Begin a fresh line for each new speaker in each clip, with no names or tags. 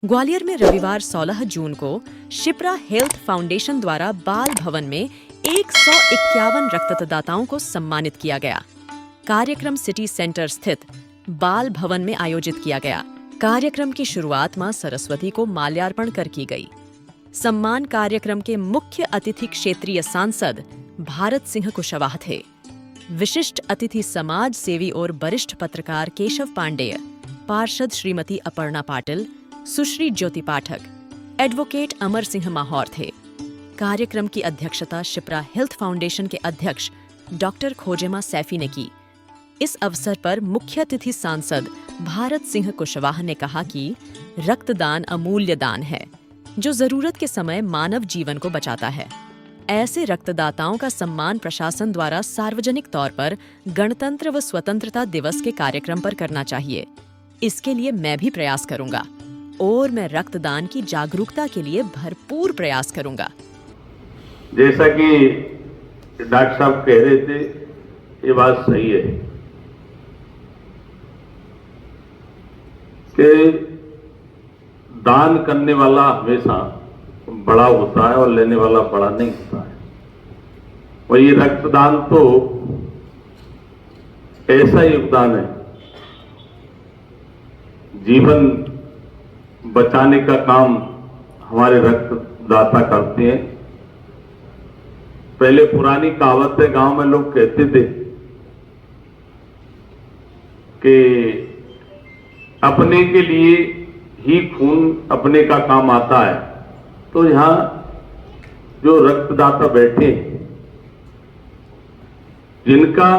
ग्वालियर में रविवार 16 जून को शिप्रा हेल्थ फाउंडेशन द्वारा बाल भवन में 151 रक्तदाताओं को सम्मानित किया गया। कार्यक्रम सिटी सेंटर स्थित बाल भवन में आयोजित किया गया। कार्यक्रम की शुरुआत मां सरस्वती को माल्यार्पण कर की गई। सम्मान कार्यक्रम के मुख्य अतिथि क्षेत्रीय सांसद भारत सिंह कुशवाहा थे। विशिष्ट अतिथि समाज सेवी और वरिष्ठ पत्रकार केशव पांडेय, पार्षद श्रीमती अपर्णा पाटिल, सुश्री ज्योति पाठक, एडवोकेट अमर सिंह माहौर थे। कार्यक्रम की अध्यक्षता शिप्रा हेल्थ फाउंडेशन के अध्यक्ष डॉक्टर खोजेमा सैफी ने की। इस अवसर पर मुख्य अतिथि सांसद भारत सिंह कुशवाहा ने कहा कि रक्तदान अमूल्य दान है जो जरूरत के समय मानव जीवन को बचाता है। ऐसे रक्तदाताओं का सम्मान प्रशासन द्वारा सार्वजनिक तौर पर गणतंत्र व स्वतंत्रता दिवस के कार्यक्रम पर करना चाहिए। इसके लिए मैं भी प्रयास करूंगा और मैं रक्तदान की जागरूकता के लिए भरपूर प्रयास करूंगा।
जैसा कि डॉक्टर साहब कह रहे थे, ये बात सही है कि दान करने वाला हमेशा बड़ा होता है और लेने वाला बड़ा नहीं होता है। और ये रक्तदान तो ऐसा योगदान है, जीवन बचाने का काम हमारे रक्तदाता करते हैं। पहले पुरानी कहावत है, गांव में लोग कहते थे कि अपने के लिए ही खून अपने का काम आता है। तो यहां जो रक्तदाता बैठे, जिनका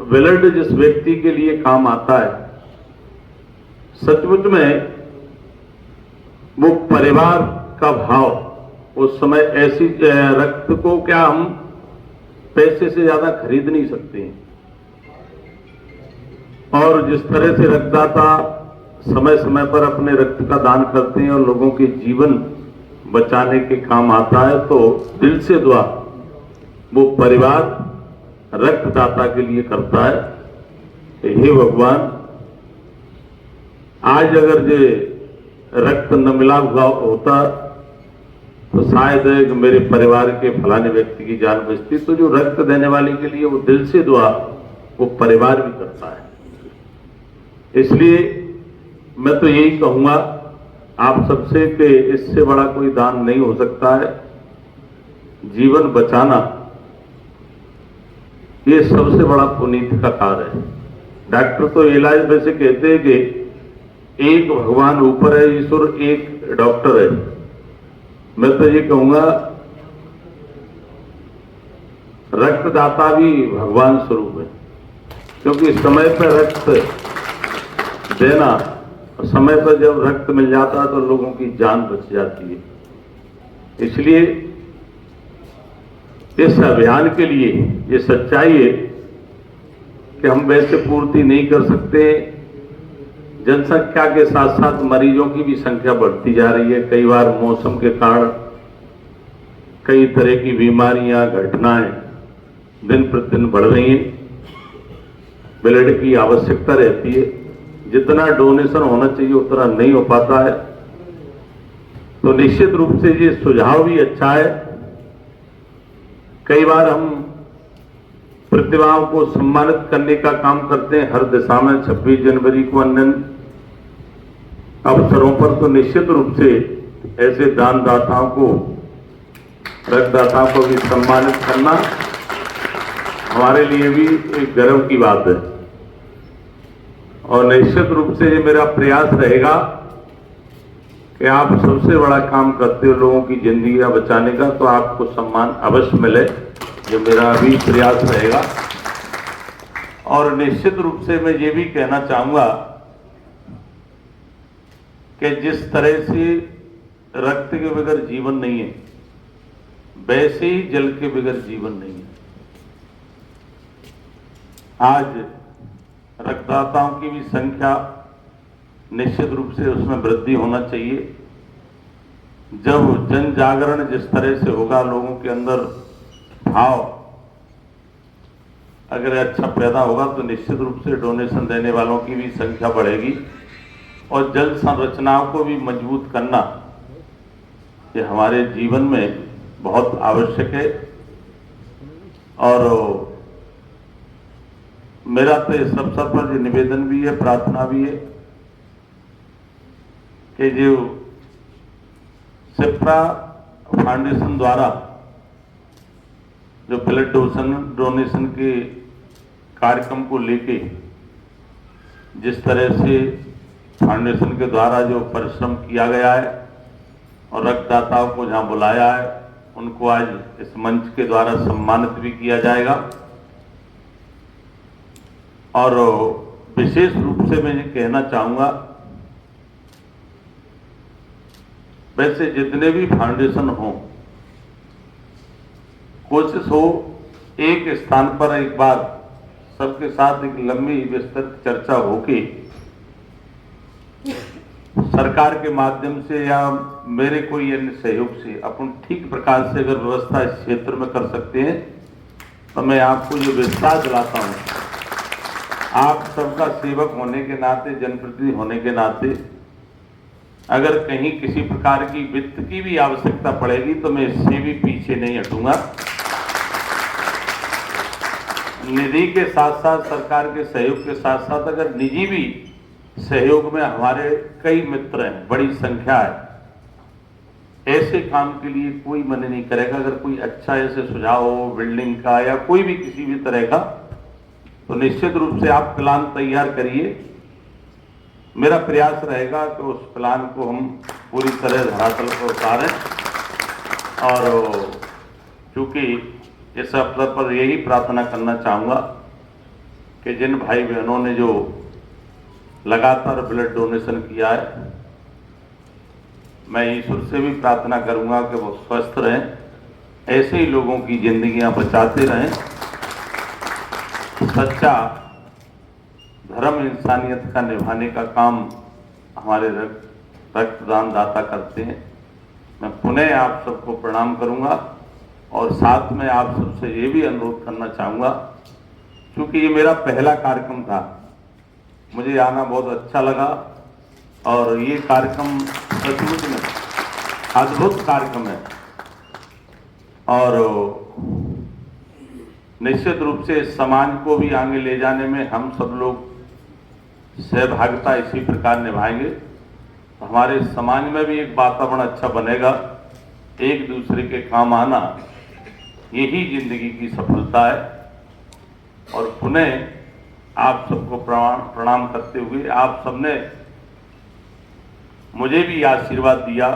ब्लड जिस व्यक्ति के लिए काम आता है, सचमुच में वो परिवार का भाव उस समय ऐसी रक्त को क्या हम पैसे से ज्यादा खरीद नहीं सकते हैं। और जिस तरह से रक्तदाता समय समय पर अपने रक्त का दान करते हैं और लोगों के जीवन बचाने के काम आता है, तो दिल से दुआ वो परिवार रक्तदाता के लिए करता है। हे भगवान, आज अगर ये रक्त न मिला हुआ होता तो शायद मेरे परिवार के फलाने व्यक्ति की जान बचती। तो जो रक्त देने वाले के लिए वो दिल से दुआ वो परिवार भी करता है। इसलिए मैं तो यही कहूंगा आप सबसे कि इससे बड़ा कोई दान नहीं हो सकता है। जीवन बचाना ये सबसे बड़ा पुनीत का कार्य है। डॉक्टर तो इलाज में से कहते हैं कि एक भगवान ऊपर है, ईश्वर एक डॉक्टर है। मैं तो ये कहूंगा रक्तदाता भी भगवान स्वरूप है, क्योंकि समय पर रक्त देना, समय पर जब रक्त मिल जाता है तो लोगों की जान बच जाती है। इसलिए इस अभियान के लिए ये सच्चाई है कि हम वैसे पूर्ति नहीं कर सकते। जनसंख्या के साथ साथ मरीजों की भी संख्या बढ़ती जा रही है। कई बार मौसम के कारण कई तरह की बीमारियां, घटनाएं दिन प्रतिदिन बढ़ रही हैं। ब्लड की आवश्यकता रहती है, जितना डोनेशन होना चाहिए उतना नहीं हो पाता है। तो निश्चित रूप से ये सुझाव भी अच्छा है। कई बार हम प्रतिभाओं को सम्मानित करने का काम करते हैं हर दिशा में। 26 जनवरी को अन्य अवसरों पर तो निश्चित रूप से ऐसे दानदाताओं को, रक्तदाताओं को भी सम्मानित करना हमारे लिए भी एक गर्व की बात है। और निश्चित रूप से ये मेरा प्रयास रहेगा कि आप सबसे बड़ा काम करते हो लोगों की जिंदगियां बचाने का, तो आपको सम्मान अवश्य मिले। ये मेरा भी प्रयास रहेगा। और निश्चित रूप से मैं ये भी कहना चाहूंगा कि जिस तरह से रक्त के बगैर जीवन नहीं है, वैसे ही जल के बगैर जीवन नहीं है। आज रक्तदाताओं की भी संख्या निश्चित रूप से उसमें वृद्धि होना चाहिए। जब जन जागरण जिस तरह से होगा, लोगों के अंदर भाव अगर अच्छा पैदा होगा, तो निश्चित रूप से डोनेशन देने वालों की भी संख्या बढ़ेगी और जल संरचनाओं को भी मजबूत करना ये हमारे जीवन में बहुत आवश्यक है। और मेरा तो इस अवसर पर ये निवेदन भी है, प्रार्थना भी है कि जो शिप्रा फाउंडेशन द्वारा जो ब्लड डोनेशन के कार्यक्रम को लेके जिस तरह से फाउंडेशन के द्वारा जो परिश्रम किया गया है और रक्तदाताओं को जहां बुलाया है, उनको आज इस मंच के द्वारा सम्मानित भी किया जाएगा। और विशेष रूप से मैं ये कहना चाहूंगा, वैसे जितने भी फाउंडेशन हों, कोशिश हो एक स्थान पर एक बार सबके साथ एक लंबी विस्तृत चर्चा होके सरकार के माध्यम से या मेरे कोई अन्य सहयोग से अपन ठीक प्रकार से अगर व्यवस्था इस क्षेत्र में कर सकते हैं तो मैं आपको जो विश्वास दिलाता हूं, आप सबका सेवक होने के नाते, जनप्रतिनिधि होने के नाते, अगर कहीं किसी प्रकार की वित्त की भी आवश्यकता पड़ेगी तो मैं इससे भी पीछे नहीं हटूंगा। निधि के साथ साथ, सरकार के सहयोग के साथ साथ अगर निजी भी सहयोग में हमारे कई मित्र हैं, बड़ी संख्या है, ऐसे काम के लिए कोई मना नहीं करेगा। अगर कोई अच्छा ऐसे सुझाव हो बिल्डिंग का या कोई भी किसी भी तरह का, तो निश्चित रूप से आप प्लान तैयार करिए। मेरा प्रयास रहेगा कि उस प्लान को हम पूरी तरह धरातल पर उतारें। और चूंकि इस अवसर पर यही प्रार्थना करना चाहूँगा कि जिन भाई बहनों ने जो लगातार ब्लड डोनेशन किया है, मैं ईश्वर से भी प्रार्थना करूँगा कि वो स्वस्थ रहें, ऐसे ही लोगों की जिंदगियां बचाते रहें। सच्चा धर्म इंसानियत का निभाने का काम हमारे रक्तदान दाता करते हैं। मैं पुनः आप सबको प्रणाम करूंगा और साथ में आप सबसे ये भी अनुरोध करना चाहूँगा, क्योंकि ये मेरा पहला कार्यक्रम था, मुझे आना बहुत अच्छा लगा और ये कार्यक्रम सचमुच में अद्भुत कार्यक्रम है और निश्चित रूप से समाज को भी आगे ले जाने में हम सब लोग सहभागिता इसी प्रकार निभाएंगे तो हमारे समाज में भी एक वातावरण अच्छा बनेगा। एक दूसरे के काम आना यही जिंदगी की सफलता है। और पुनः आप सबको प्रणाम करते हुए, आप सबने मुझे भी आशीर्वाद दिया,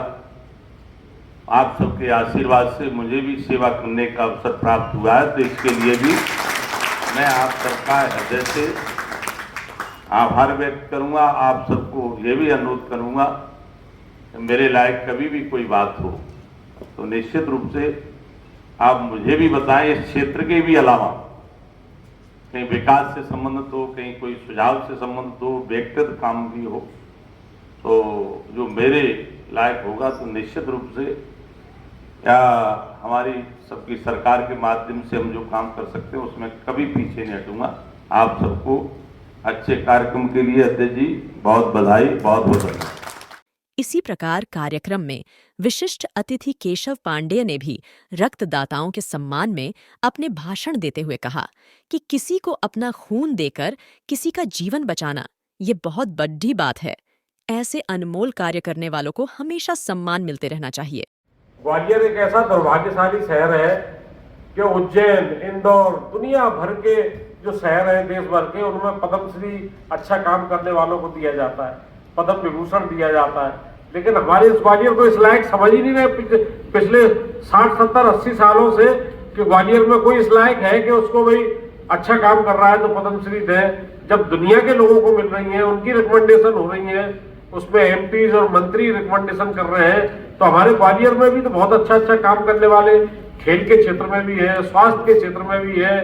आप सबके आशीर्वाद से मुझे भी सेवा करने का अवसर प्राप्त हुआ है, तो इसके लिए भी मैं आप सबका हृदय से आभार व्यक्त करूंगा। आप सबको ये भी अनुरोध करूंगा कि मेरे लायक कभी भी कोई बात हो तो निश्चित रूप से आप मुझे भी बताएं। इस क्षेत्र के भी अलावा कहीं विकास से संबंधित हो, कहीं कोई सुझाव से संबंधित हो, व्यक्तिगत काम भी हो, तो जो मेरे लायक होगा तो निश्चित रूप से या हमारी सबकी सरकार के माध्यम से हम जो काम कर सकते हैं उसमें कभी पीछे नहीं हटूंगा। आप सबको अच्छे कार्यक्रम के लिए अध्यक्ष जी बहुत बधाई, बहुत बहुत धन्यवाद।
इसी प्रकार कार्यक्रम में विशिष्ट अतिथि केशव पांडेय ने भी रक्तदाताओं के सम्मान में अपने भाषण देते हुए कहा कि किसी को अपना खून देकर किसी का जीवन बचाना ये बहुत बड़ी बात है। ऐसे अनमोल कार्य करने वालों को हमेशा सम्मान मिलते रहना चाहिए।
ग्वालियर एक ऐसा दुर्भाग्यशाली शहर है कि उज्जैन, इंदौर, दुनिया भर के जो शहर हैं देश भर के, उनमें पद्मश्री अच्छा काम करने वालों को दिया जाता है, पद्म विभूषण दिया जाता है, लेकिन हमारे इस ग्वालियर को इस लायक समझ ही नहीं रहे पिछले 60, 70, 80 सालों से कि ग्वालियर में कोई इस लायक है कि उसको भाई अच्छा काम कर रहा है तो पद्मश्री दे। जब दुनिया के लोगों को मिल रही है, उनकी रिकमेंडेशन हो रही है, उसमें एमपीज और मंत्री रिकमेंडेशन कर रहे हैं, तो हमारे ग्वालियर में भी तो बहुत अच्छा काम करने वाले खेल के क्षेत्र में भी है, स्वास्थ्य के क्षेत्र में भी है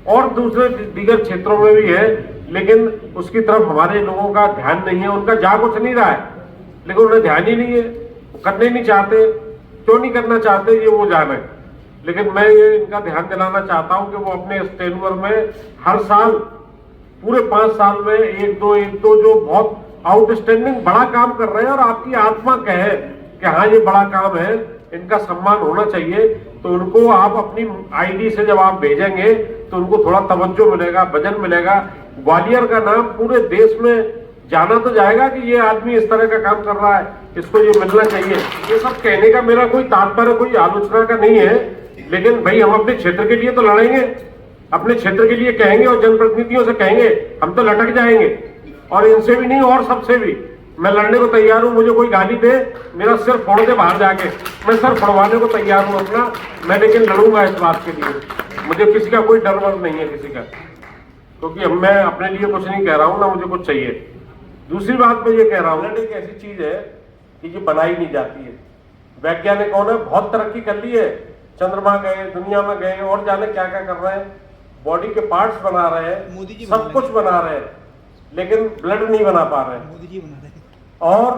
और दूसरे दीगर क्षेत्रों में भी है, लेकिन उसकी तरफ हमारे लोगों का ध्यान नहीं है। उनका जा कुछ नहीं रहा है, लेकिन उन्हें ध्यान ही नहीं है, करने नहीं चाहते। क्यों नहीं करना चाहते ये वो जाने, लेकिन मैं ये इनका ध्यान दिलाना चाहता हूं कि वो अपने इस टेन्योर में हर साल पूरे 5 साल में एक दो जो बहुत आउटस्टैंडिंग बड़ा काम कर रहे हैं और आपकी आत्मा कहे कि हाँ ये बड़ा काम है, इनका सम्मान होना चाहिए, तो उनको आप अपनी आईडी से जब आप भेजेंगे तो उनको थोड़ा तवज्जो मिलेगा, वजन मिलेगा। ग्वालियर का नाम पूरे देश में जाना तो जाएगा कि ये आदमी इस तरह का काम कर रहा है, इसको ये मिलना चाहिए। ये सब कहने का मेरा कोई तात्पर्य कोई आलोचना का नहीं है, लेकिन भाई हम अपने क्षेत्र के लिए तो लड़ेंगे, अपने क्षेत्र के लिए कहेंगे और जनप्रतिनिधियों से कहेंगे, हम तो लटक जाएंगे और इनसे भी नहीं और सबसे भी मैं लड़ने को तैयार हूं। मुझे कोई गाली दे, मेरा सिर फोड़ दे बाहर जाके, मैं सिर फोड़वाने को तैयार हूं अपना, मैं लेकिन लड़ूंगा इस बात के लिए। मुझे किसी का कोई डर वर नहीं है किसी का, क्योंकि मैं अपने लिए कुछ नहीं कह रहा हूं, ना मुझे कुछ चाहिए। दूसरी बात मैं ये कह रहा हूं, एक ऐसी चीज है कि ये बनाई नहीं जाती है। वैज्ञानिकों ने बहुत तरक्की कर ली है, चंद्रमा गए, दुनिया में गए और जाने क्या क्या कर रहे हैं, बॉडी के पार्ट्स बना रहे हैं, सब कुछ बना रहे हैं, लेकिन ब्लड नहीं बना पा रहे हैं।
मोदी जी बना रहे हैं
और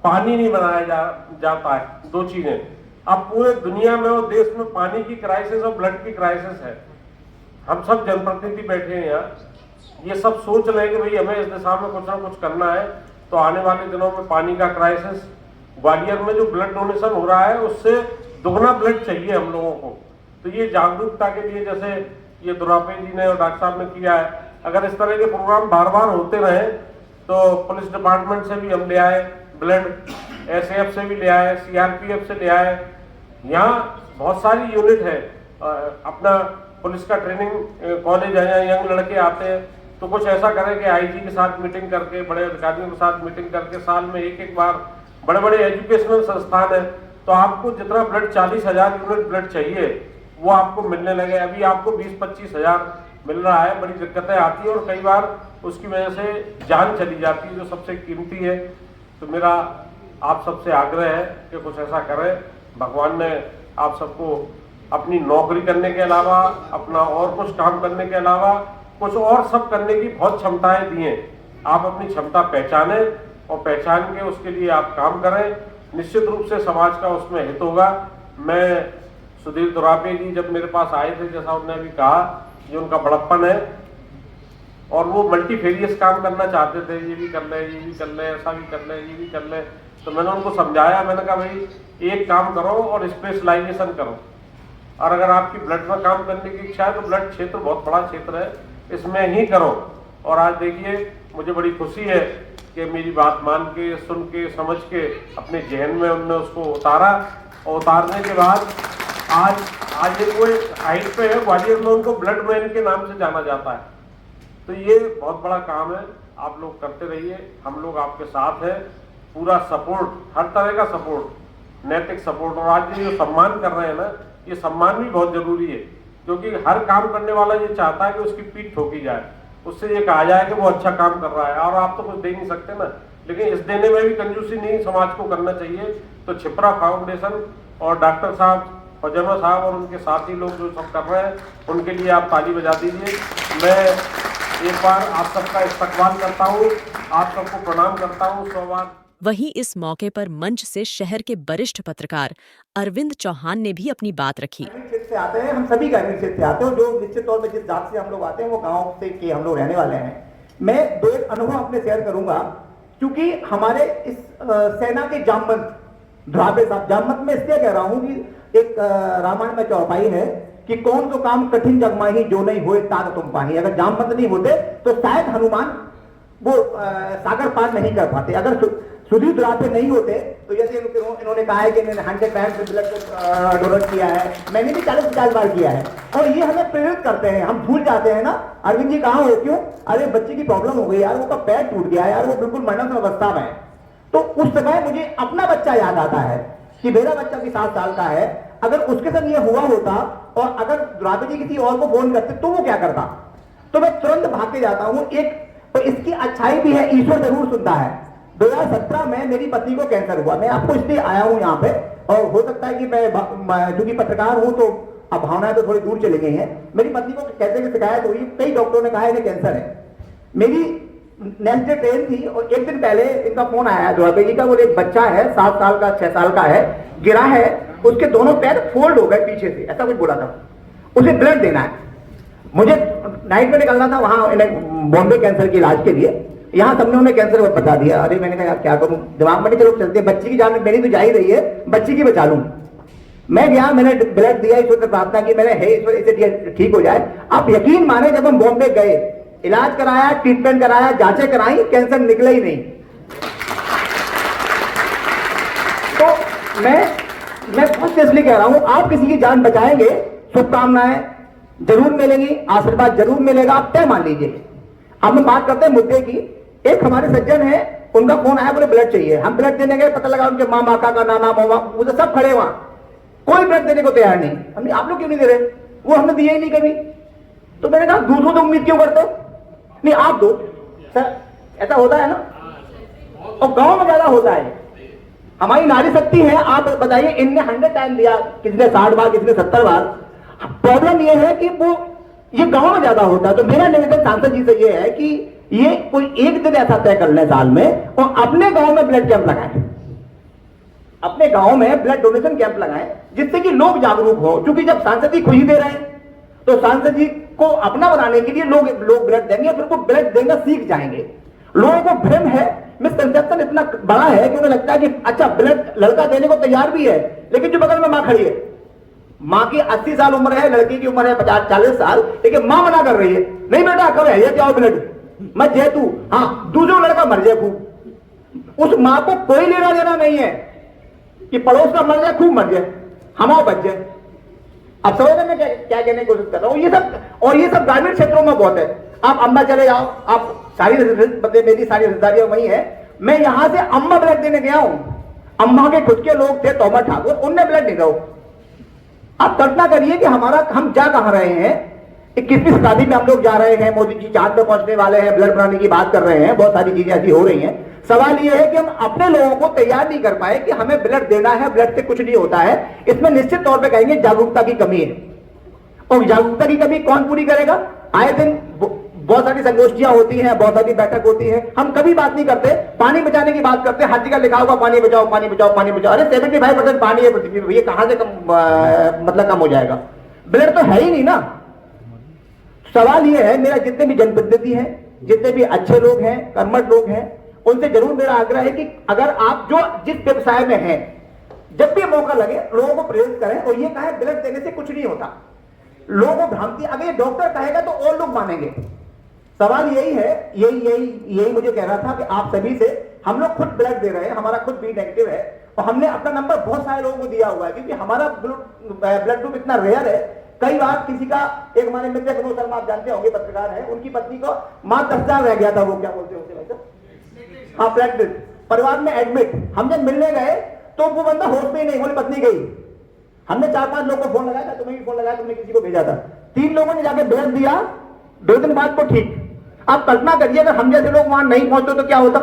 पानी नहीं बनाया जाता है। दो चीजें अब पूरे दुनिया में और देश में पानी की क्राइसिस और ब्लड की क्राइसिस है। हम सब जनप्रतिनिधि बैठे हैं यहाँ, ये सब सोच रहे हैं कि भाई हमें इस दिशा में कुछ ना कुछ करना है, तो आने वाले दिनों में पानी का क्राइसिस, ग्वालियर में जो ब्लड डोनेशन हो रहा है उससे दुगना ब्लड चाहिए हम लोगों को। तो ये जागरूकता के लिए जैसे ये दुरापे जी ने और डॉक्टर साहब ने किया है, अगर इस तरह के प्रोग्राम बार बार होते रहे तो पुलिस डिपार्टमेंट से भी हम ले आए ब्लड, एसएएफ से भी ले आए, सीआरपीएफ से ले आए, यहाँ बहुत सारी यूनिट है, अपना पुलिस का ट्रेनिंग कॉलेज है, यहाँ यंग लड़के आते हैं, तो कुछ ऐसा करें कि आईजी के साथ मीटिंग करके, बड़े अधिकारियों के साथ मीटिंग करके साल में एक बार, बड़े बड़े एजुकेशनल संस्थान है, तो आपको जितना ब्लड 40,000 यूनिट ब्लड चाहिए वो आपको मिलने लगे। अभी आपको 20-25 हजार मिल रहा है, बड़ी दिक्कतें आती है और कई बार उसकी वजह से जान चली जाती है जो सबसे कीमती है। तो मेरा आप सबसे आग्रह है कि कुछ ऐसा करें। भगवान ने आप सबको अपनी नौकरी करने के अलावा, अपना और कुछ काम करने के अलावा कुछ और सब करने की बहुत क्षमताएं दी हैं। आप अपनी क्षमता पहचानें और पहचान के उसके लिए आप काम करें, निश्चित रूप से समाज का उसमें हित होगा। मैं सुधीर दुरापे जी जब मेरे पास आए थे, जैसा उन्होंने अभी कहा, ये उनका बड़प्पन है और वो मल्टीफेरियस काम करना चाहते थे, ये भी कर ले, ये भी कर ले, ऐसा भी कर ले, ये भी कर ले। तो मैंने उनको समझाया, मैंने कहा भाई एक काम करो और स्पेशलाइजेशन करो, और अगर आपकी ब्लड में काम करने की इच्छा है तो ब्लड क्षेत्र बहुत बड़ा क्षेत्र है, इसमें ही करो। और आज देखिए मुझे बड़ी खुशी है कि मेरी बात मान के, सुन के, समझ के अपने जहन में उनने उसको उतारा, और उतारने के बाद आज ये वो एक हाइट पे है, ग्वालियर में उनको ब्लड मैन के नाम से जाना जाता है। तो ये बहुत बड़ा काम है, आप लोग करते रहिए, हम लोग आपके साथ हैं, पूरा सपोर्ट, हर तरह का सपोर्ट, नैतिक सपोर्ट। और आज ये जो सम्मान कर रहे हैं ना, ये सम्मान भी बहुत जरूरी है, क्योंकि हर काम करने वाला ये चाहता है कि उसकी पीठ ठोकी जाए, उससे ये कहा जाए कि वो अच्छा काम कर रहा है, और आप तो कुछ दे नहीं सकते ना, लेकिन इस देने में भी कंजूसी नहीं समाज को करना चाहिए। तो छिपरा फाउंडेशन और डॉक्टर साहब, फजमा साहब और उनके साथी लोग जो सब कर रहे हैं, उनके लिए आप ताली बजा दीजिए। मैं एक बार आप सबका इस्तकबाल करता हूँ, आप सबको प्रणाम करता हूँ, स्वागत।
वहीं इस मौके पर मंच से शहर के वरिष्ठ पत्रकार अरविंद चौहान ने भी अपनी बात रखी।
क्षेत्र से आते हैं, हम सभी ग्रामीण क्षेत्र से आते हैं, जो निश्चित तौर पर जिस जात से हम लोग आते हैं वो गांव से के हम लोग रहने वाले हैं। मैं दो एक अनुभव अपने शेयर करूंगा, क्योंकि हमारे इस सेना के जामवंत दुरापे साहब, जामवंत में इसलिए कह रहा हूं कि एक रामायण में चौपाई है कि कौन तो काम कठिन जगमाही जो नहीं होए तात तुम पाही। अगर जामवंत नहीं होते तो शायद हनुमान वो सागर पार नहीं कर पाते। अगर सुधीर दुरापे नहीं होते तो जैसे इन्होंने कहा है कि इन्होंने 100 ब्लड डोनेट किया है, मैंने भी 40-50 बार किया है, और ये हमें प्रेरित करते हैं। हम भूल जाते हैं ना, अरविंद जी कहाँ हो, क्यों, अरे बच्चे की प्रॉब्लम हो गई यार, वो पैर टूट गया यार, वो बिल्कुल मरण अवस्था में है। तो उस समय मुझे अपना बच्चा याद आता है कि मेरा बच्चा भी 7 साल का है, अगर उसके साथ ये हुआ होता और अगर दुरापे जी किसी और को फोन करते तो वो क्या करता। तो मैं तुरंत भाग के जाता हूं। एक तो इसकी अच्छाई भी है, ईश्वर जरूर सुनता है। 2017 में मेरी पत्नी को कैंसर हुआ, मैं आपको इसलिए आया हूं यहाँ पे, और हो सकता है कि मैं चूंकि पत्रकार हूं तो अब भावनाएं तो थोड़ी दूर चली गई हैं। मेरी पत्नी को कैंसर की शिकायत हुई, कई डॉक्टरों ने कहा इन्हें कैंसर है। मेरी नेक्स्ट डे ट्रेन थी और एक दिन पहले इनका फोन आया दुरापे जी का, वो एक बच्चा है 7 साल का, 6 साल का है, गिरा है, उसके दोनों पैर फोल्ड हो गए पीछे से, ऐसा कुछ बोला था, उसे ब्लड देना है। मुझे नाइट में निकलना था वहां बॉम्बे कैंसर के इलाज के लिए, यहाँ सबने उन्हें कैंसर बता दिया। अरे मैंने कहा यार क्या करूं, दिमाग में चलो चलते, बच्ची की जान मेरी तो जा ही रही है, बच्ची की बचा लूं। मैं गया, मैंने ब्लड दिया, ईश्वर से प्रार्थना की मैंने, हे ईश्वर इसे ठीक हो जाए। आप यकीन माने जब हम बॉम्बे गए, इलाज कराया, ट्रीटमेंट कराया, जांचें कराई, कैंसर निकला ही नहीं। तो मैं बहुत सीरियसली कह रहा हूं, आप किसी की जान बचाएंगे, शुभकामनाएं जरूर मिलेंगी, आशीर्वाद जरूर मिलेगा, आप तय मान लीजिए। अब हम बात करते हैं मुद्दे की। एक हमारे सज्जन है, उनका फोन आया, बोले ब्लड चाहिए। हम ब्लड देने गए, पता लगा उनके मामा का नाना मामा वो तो सब खड़े वहां, कोई ब्लड देने को तैयार नहीं। हमने आप लोग क्यों नहीं दे रहे? वो हमने दिया ही नहीं कभी। तो मैंने कहा दूसरों तो उम्मीद क्यों करते हो? नहीं आप दो सर, ऐसा होता है ना, और गांव में ज्यादा होता है। हमारी नारी शक्ति है, आप बताइए, इनने 100 टाइम दिया, किसने 60 बार, किसने 70 बार। प्रॉब्लम यह है कि वो ये गांव में ज्यादा होता है। तो मेरा निवेदन सांसद जी से ये है कि ये कोई एक दिन ऐसा तय कर लें साल में और अपने गांव में ब्लड कैंप लगाएं, अपने गांव में ब्लड डोनेशन कैंप लगाएं, जिससे कि लोग जागरूक हो। क्योंकि जब सांसद जी खुद ही दे रहे हैं तो सांसद जी को अपना बनाने के लिए लोग ब्लड देंगे, फिर वो ब्लड देना सीख जाएंगे। लोगों को भ्रम है, मिसकंसेप्शन इतना बड़ा है कि उन्हें लगता है कि अच्छा ब्लड लड़का देने को तैयार भी है, लेकिन जो बगल में मां खड़ी है, मां की 80 साल उम्र है, लड़की की उम्र है 50-40 साल, लेकिन मां मना कर रही है, नहीं बेटा कब है ये जाओ ब्लड मत जे तू, हाँ दूसरा लड़का मर जाए खूब। उस मां को कोई लेना देना नहीं है कि पड़ोस का मर जाए खूब मर जाए, हमारा बच जाए। अब समझ में क्या कहने की कोशिश कर रहा हूं, ये सब ग्रामीण क्षेत्रों में बहुत है। आप अम्बा चले जाओ, आप मेरी सारी रिश्तेदारियां वही है। मैं यहां से अम्बा ब्लड देने गया हूं, अम्बा के खुद के लोग थे तोमर ठाकुर, उनने ब्लड नहीं दो। आप कल्पना करिए कि हम जा कहां रहे हैं। 21वीं शताब्दी में हम लोग जा रहे हैं, मोदी जी चांद पे पहुंचने वाले हैं, ब्लड बनाने की बात कर रहे हैं, बहुत सारी चीजें ऐसी हो रही हैं। सवाल यह है कि हम अपने लोगों को तैयार नहीं कर पाए कि हमें ब्लड देना है, ब्लड से कुछ नहीं होता है। इसमें निश्चित तौर पे कहेंगे जागरूकता की कमी है, और जागरूकता की कमी कौन पूरी करेगा? आए दिन बहुत सारी संगोष्ठियां होती हैं, बहुत सारी बैठक होती है, हम कभी बात नहीं करते, पानी बचाने की बात करते हैं। हर जगह लिखा होगा पानी बचाओ पानी बचाओ पानी बचाओ। अरे 75% पानी है पृथ्वी पे, ये कहां से कम हो जाएगा? ब्लड तो है ही नहीं ना। सवाल ये है, मेरा जितने भी जनप्रतिनिधि हैं, जितने भी अच्छे लोग हैं, कर्मठ लोग हैं, उनसे जरूर मेरा आग्रह है कि अगर आप जो जिस व्यवसाय में हैं, जब भी मौका लगे लोगों को प्रेरित करें और ये कहें ब्लड देने से कुछ नहीं होता। लोगों को भ्रांति, अगर ये डॉक्टर कहेगा तो और लोग मानेंगे। सवाल यही है, यही मुझे कह रहा था कि आप सभी से, हम लोग खुद ब्लड दे रहे हैं, हमारा खुद बी नेगेटिव है और हमने अपना नंबर बहुत सारे लोगों को दिया हुआ है, क्योंकि हमारा ब्लड ग्रुप इतना रेयर है। कई बार किसी का, एक हमारे मित्र विनोद शर्मा आप जानते होंगे, पत्रकार है, उनकी पत्नी को मां 10 साल रह गया था, वो क्या बोलते हैं वैसे, हाँ फ्लैट परिवार में एडमिट। हम जब मिलने गए तो वो बंदा होश में ही नहीं, बोली पत्नी गई। हमने 4-5 लोगों को फोन लगाया था, तुम्हें भी फोन लगाया, तुमने किसी को भेजा था, 3 लोगों ने जाके ब्लड दिया, 2 दिन बाद तो ठीक। आप कल्पना करिए अगर हम जैसे लोग वहां नहीं पहुंचते तो क्या होता?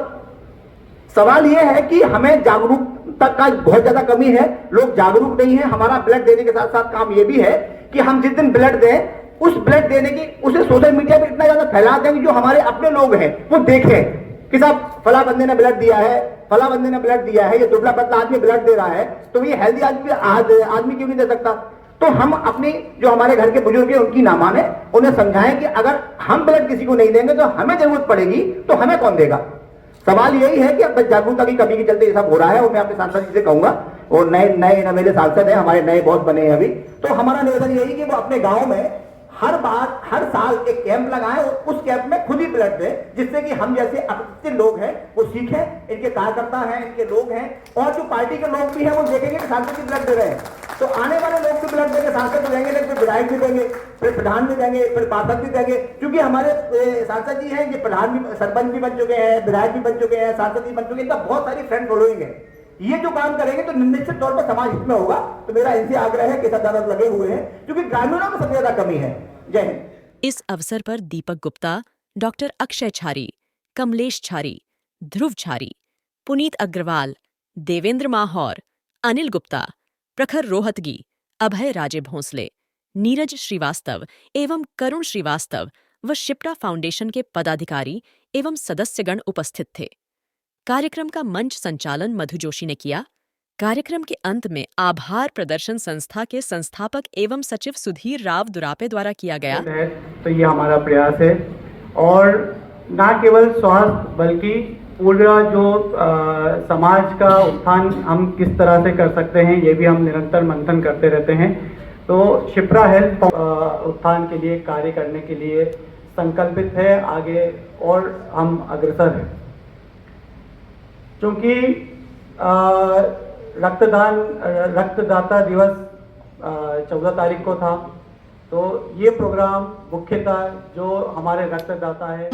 सवाल यह है कि हमें जागरूकता का बहुत ज्यादा कमी है, लोग जागरूक नहीं है। हमारा ब्लड देने के साथ साथ काम यह भी है कि हम जिस दिन ब्लड दें, उस ब्लड देने की उसे सोशल मीडिया पर इतना ज्यादा फैला दें कि जो हमारे अपने लोग हैं वो देखें कि साहब फला बंदे ने ब्लड दिया है, फला बंदे ने ब्लड दिया है, ये दुबला पतला आदमी ब्लड दे रहा है, तो ये हेल्दी आदमी क्यों नहीं दे सकता? तो हम अपनी जो हमारे घर के बुजुर्ग हैं उनकी ना माने, उन्हें समझाएं कि अगर हम ब्लड किसी को नहीं देंगे तो हमें जरूरत पड़ेगी तो हमें कौन देगा? सवाल यही है कि अब जागरूकता की कमी के चलते ये सब हो रहा है। और मैं अपने सांसद जी से कहूंगा, और नए मेरे सांसद हैं, हमारे नए बॉस बने हैं अभी, तो हमारा निवेदन यही कि वो अपने गाँव में हर साल एक कैंप लगाएं और उस कैंप में खुद ही ब्लड दें, जिससे कि हम जैसे अशिक्षित लोग हैं वो सीखें, इनके कार्यकर्ता हैं, इनके लोग हैं, और जो पार्टी के लोग भी हैं वो देखेंगे कि सांसद जी ब्लड दे रहे हैं, तो आने वाले लोग भी ब्लड देंगे, सांसद भी देंगे, फिर विधायक भी देंगे, फिर प्रधान भी देंगे, फिर पार्षद भी देंगे। क्योंकि हमारे सांसद जी हैं, ये प्रधान भी, सरपंच भी बन चुके हैं, विधायक भी बन चुके हैं, सांसद भी बन चुके हैं, इनका बहुत सारी फ्रेंड फॉलोइंग है। ये जो काम करेंगे तो निश्चित तौर पर समाज हित में होगा। तो मेरा इनसे आग्रह है कि सब ज्यादा लगे हुए हैं, क्योंकि ग्रामीणों में सबसे ज्यादा कमी है। जय हिंद।
इस अवसर पर दीपक गुप्ता, डॉक्टर अक्षय छारी, कमलेश छारी, ध्रुव छारी, पुनीत अग्रवाल, देवेंद्र माहौर, अनिल गुप्ता, प्रखर रोहतगी, अभय राजे भोंसले, नीरज श्रीवास्तव एवं करुण श्रीवास्तव व शिप्रा फाउंडेशन के पदाधिकारी एवं सदस्यगण उपस्थित थे। कार्यक्रम का मंच संचालन मधु जोशी ने किया। कार्यक्रम के अंत में आभार प्रदर्शन संस्था के संस्थापक एवं सचिव सुधीर राव दुरापे द्वारा किया गया।
तो ये हमारा प्रयास है, और ना केवल स्वास्थ्य बल्कि पूरा जो समाज का उत्थान हम किस तरह से कर सकते हैं, ये भी हम निरंतर मंथन करते रहते हैं। तो शिप्रा हेल्थ उत्थान के लिए कार्य करने के लिए संकल्पित है, आगे और हम अग्रसर हैं। क्योंकि रक्तदाता दिवस 14 तारीख को था, तो ये प्रोग्राम मुख्यतः जो हमारे रक्तदाता है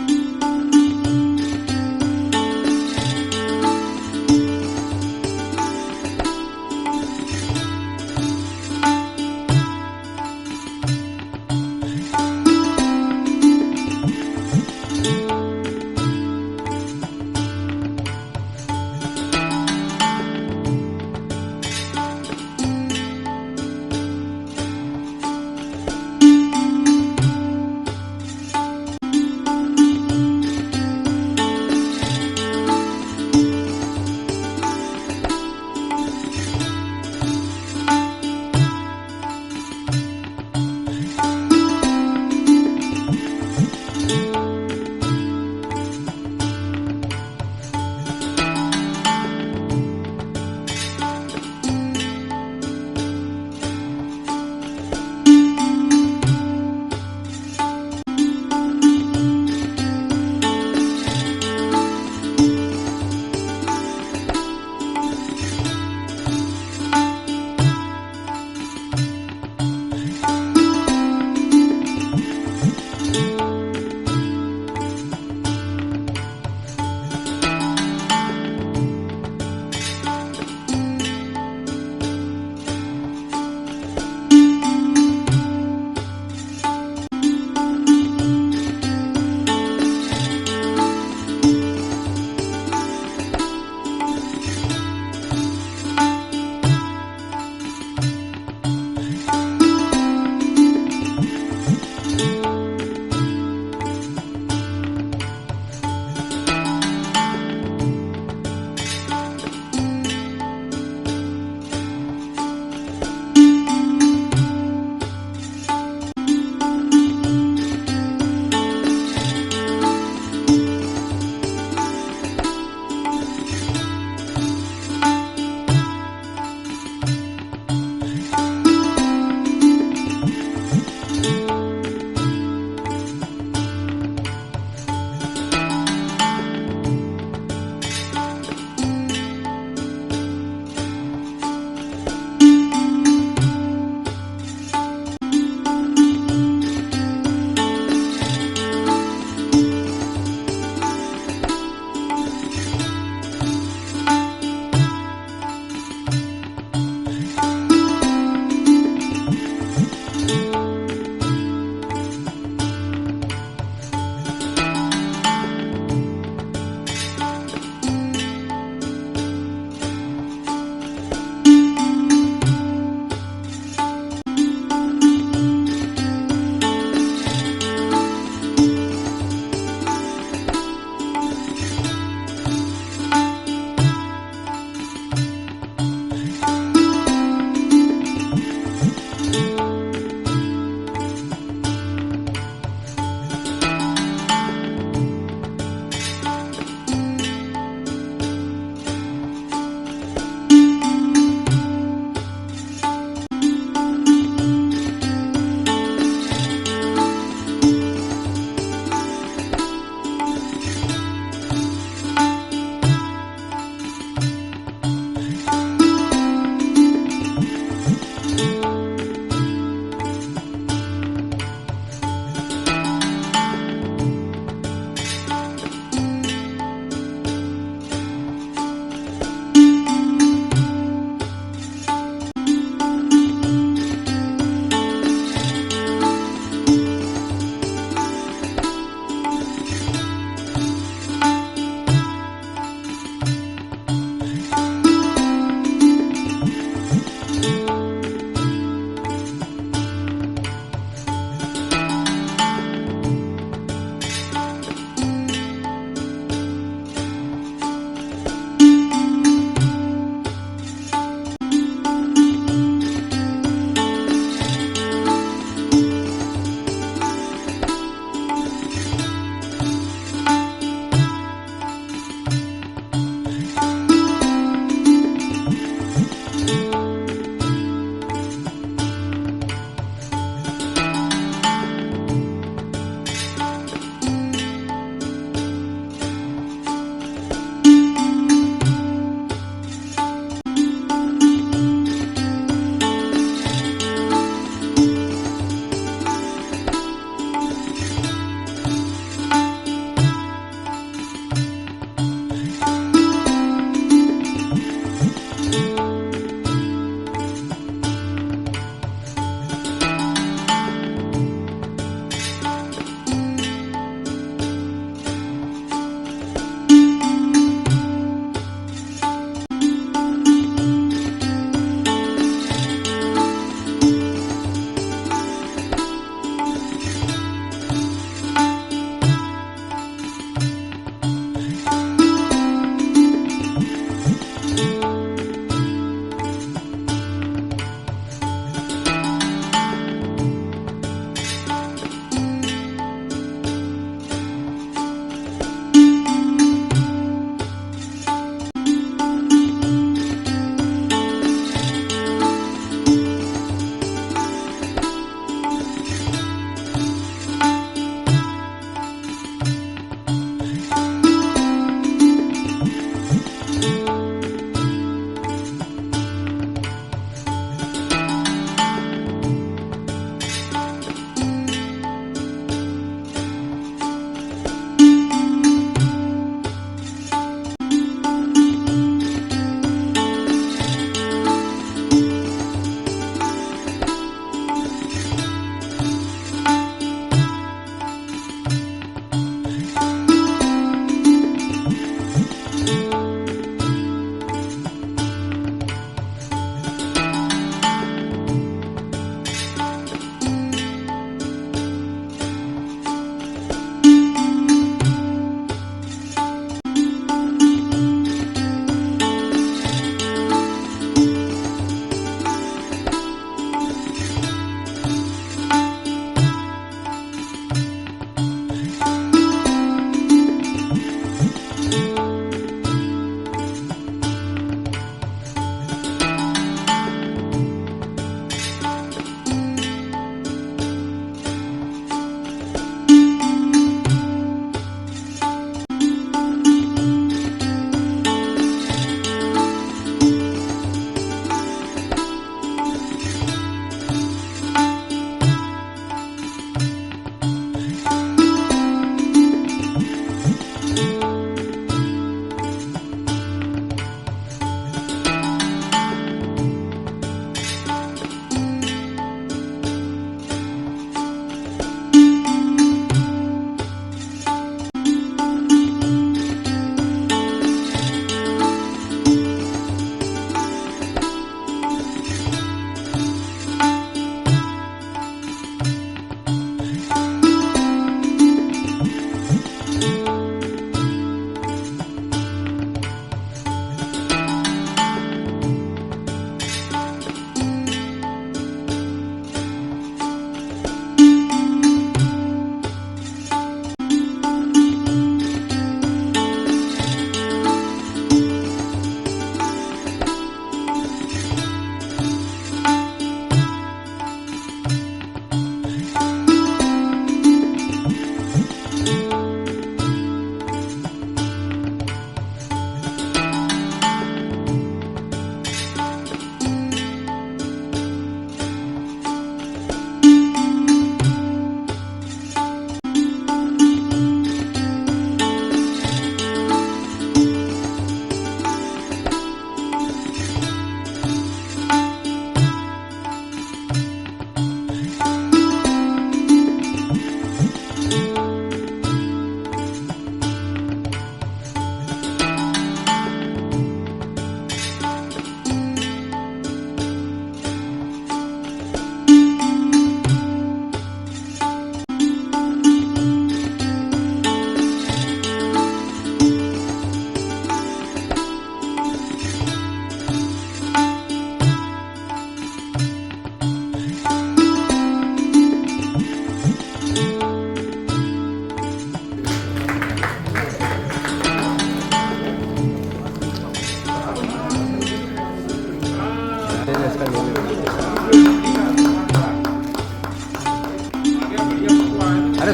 अरे